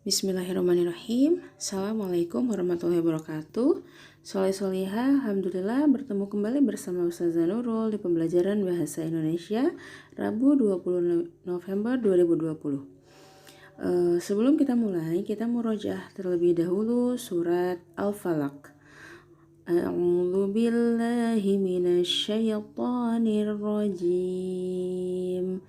Bismillahirrahmanirrahim. Assalamualaikum warahmatullahi wabarakatuh. Soleh-solihah, alhamdulillah bertemu kembali bersama Ustazah Nurul di pembelajaran Bahasa Indonesia Rabu 20 November 2020. Sebelum kita mulai, kita murojaah terlebih dahulu surat Al-Falaq. A'udzu billahi minasyaitonir rajim.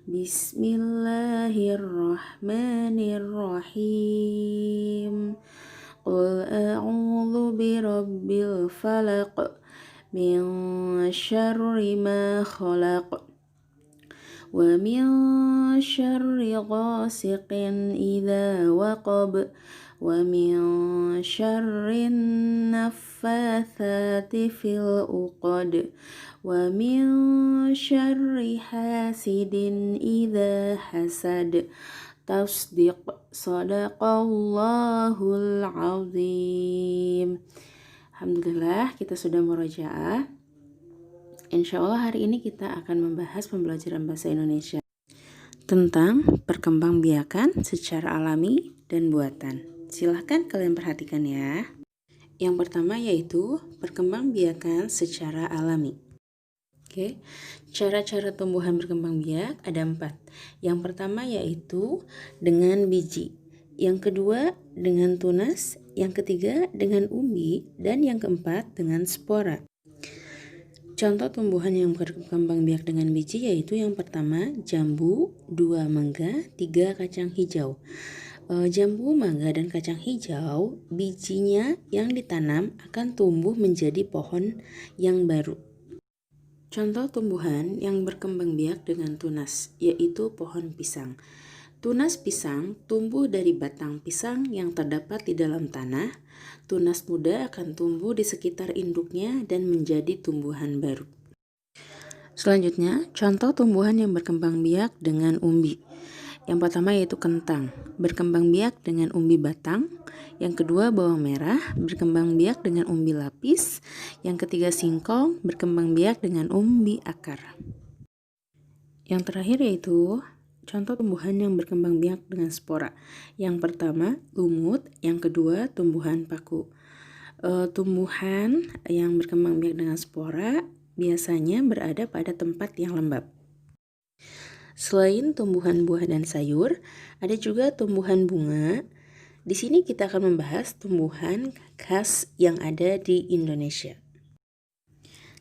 Bismillahirrahmanirrahim. Qul a'udzu birabbil falaq min syarri ma khalaq wa min syarri ghasiqin idza waqab wa min syarri naffatsati fil uqad wa min syarri hasidin idza hasad. Tasdiq sadaqallahul azim. Alhamdulillah kita sudah murojaah. Insya Allah hari ini kita akan membahas pembelajaran bahasa Indonesia tentang perkembangbiakan secara alami dan buatan. Silahkan kalian perhatikan ya. Yang pertama yaitu perkembangbiakan secara alami. Oke, cara-cara tumbuhan berkembang biak ada 4. Yang pertama yaitu dengan biji. Yang kedua dengan tunas. Yang ketiga dengan umbi. Dan yang keempat dengan spora. Contoh tumbuhan yang berkembang biak dengan biji yaitu yang pertama jambu, 2 mangga, 3 kacang hijau. Jambu, mangga, dan kacang hijau bijinya yang ditanam akan tumbuh menjadi pohon yang baru. Contoh tumbuhan yang berkembang biak dengan tunas yaitu pohon pisang. Tunas pisang tumbuh dari batang pisang yang terdapat di dalam tanah. Tunas muda akan tumbuh di sekitar induknya dan menjadi tumbuhan baru. Selanjutnya, contoh tumbuhan yang berkembang biak dengan umbi. Yang pertama yaitu kentang, berkembang biak dengan umbi batang. Yang kedua bawang merah, berkembang biak dengan umbi lapis. Yang ketiga singkong, berkembang biak dengan umbi akar. Yang terakhir yaitu contoh tumbuhan yang berkembang biak dengan spora. Yang pertama lumut, yang kedua tumbuhan paku. Tumbuhan yang berkembang biak dengan spora biasanya berada pada tempat yang lembab. Selain tumbuhan buah dan sayur, ada juga tumbuhan bunga. Di sini kita akan membahas tumbuhan khas yang ada di Indonesia.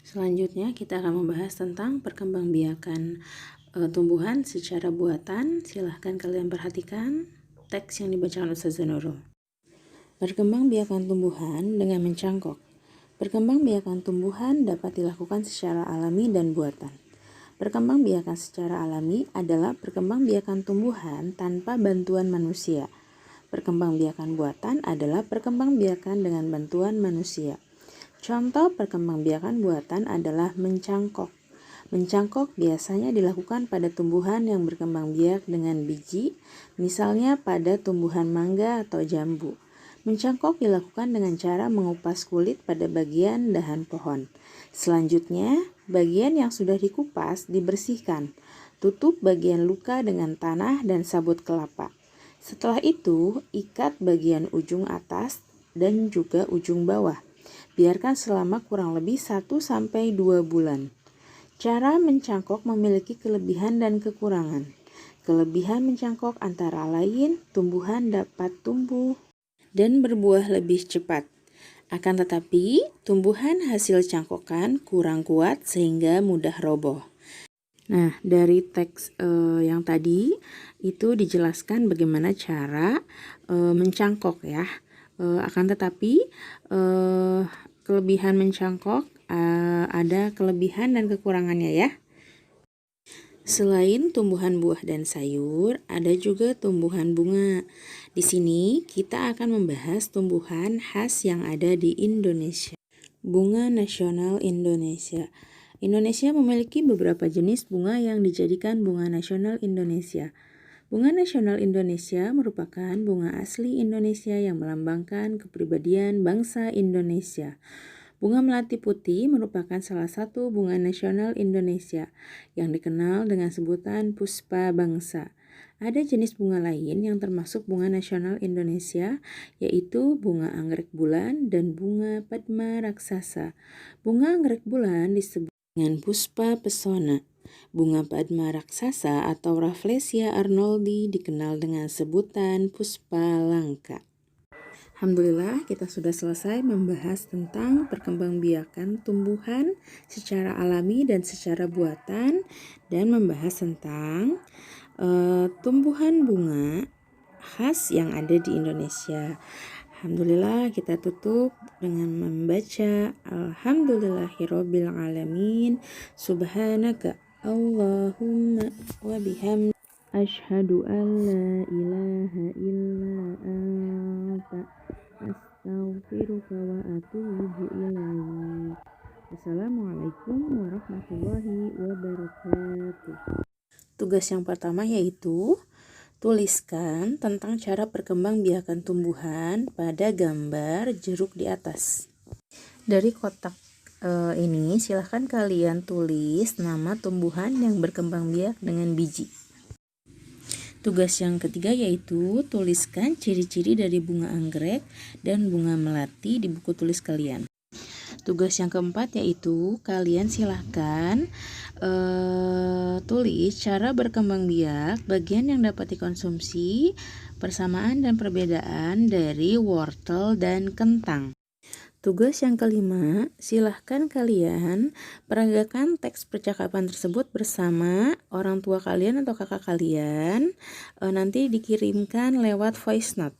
Selanjutnya kita akan membahas tentang perkembangbiakan tumbuhan secara buatan. Silahkan kalian perhatikan teks yang dibacakan Ustazah Nurul. Perkembangbiakan tumbuhan dengan mencangkok. Perkembangbiakan tumbuhan dapat dilakukan secara alami dan buatan. Perkembangbiakan secara alami adalah perkembangbiakan tumbuhan tanpa bantuan manusia. Perkembangbiakan buatan adalah perkembangbiakan dengan bantuan manusia. Contoh perkembangbiakan buatan adalah mencangkok. Mencangkok biasanya dilakukan pada tumbuhan yang berkembang biak dengan biji, misalnya pada tumbuhan mangga atau jambu. Mencangkok dilakukan dengan cara mengupas kulit pada bagian dahan pohon. Selanjutnya, bagian yang sudah dikupas dibersihkan. Tutup bagian luka dengan tanah dan sabut kelapa. Setelah itu, ikat bagian ujung atas dan juga ujung bawah. Biarkan selama kurang lebih 1-2 bulan. Cara mencangkok memiliki kelebihan dan kekurangan. Kelebihan mencangkok antara lain, tumbuhan dapat tumbuh dan berbuah lebih cepat. Akan tetapi, tumbuhan hasil cangkokan kurang kuat sehingga mudah roboh. Nah, dari teks yang tadi itu dijelaskan bagaimana cara mencangkok ya. Akan tetapi kelebihan mencangkok ada kelebihan dan kekurangannya ya. Selain tumbuhan buah dan sayur, ada juga tumbuhan bunga. Di sini kita akan membahas tumbuhan khas yang ada di Indonesia. Bunga nasional Indonesia. Indonesia memiliki beberapa jenis bunga yang dijadikan bunga nasional Indonesia. Bunga nasional Indonesia merupakan bunga asli Indonesia yang melambangkan kepribadian bangsa Indonesia. Bunga melati putih merupakan salah satu bunga nasional Indonesia yang dikenal dengan sebutan puspa bangsa. Ada jenis bunga lain yang termasuk bunga nasional Indonesia, yaitu bunga anggrek bulan dan bunga padma raksasa. Bunga anggrek bulan disebut dengan puspa pesona. Bunga padma raksasa atau Rafflesia arnoldi dikenal dengan sebutan puspa langka. Alhamdulillah, kita sudah selesai membahas tentang perkembangbiakan tumbuhan secara alami dan secara buatan, dan membahas tentang tumbuhan bunga khas yang ada di Indonesia. Alhamdulillah, kita tutup dengan membaca Alhamdulillahirabbil alamin, subhanaka Allahumma wa bihamdika asyhadu an la ilaha illa anta astaghfiruka wa atubu ilaik. Assalamualaikum warahmatullahi wabarakatuh. Tugas yang pertama yaitu tuliskan tentang cara perkembangbiakan tumbuhan pada gambar jeruk di atas. Dari kotak ini silahkan kalian tulis nama tumbuhan yang berkembang biak dengan biji. Tugas yang ketiga yaitu tuliskan ciri-ciri dari bunga anggrek dan bunga melati di buku tulis kalian. Tugas yang keempat yaitu kalian silahkan tulis cara berkembang biak bagian yang dapat dikonsumsi, persamaan dan perbedaan dari wortel dan kentang. Tugas yang kelima, silahkan kalian peragakan teks percakapan tersebut bersama orang tua kalian atau kakak kalian, nanti dikirimkan lewat voice note.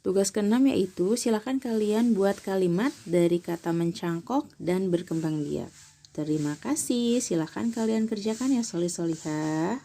Tugas keenam yaitu silahkan kalian buat kalimat dari kata mencangkok dan berkembang biak. Terima kasih, silahkan kalian kerjakan ya solih-solihah.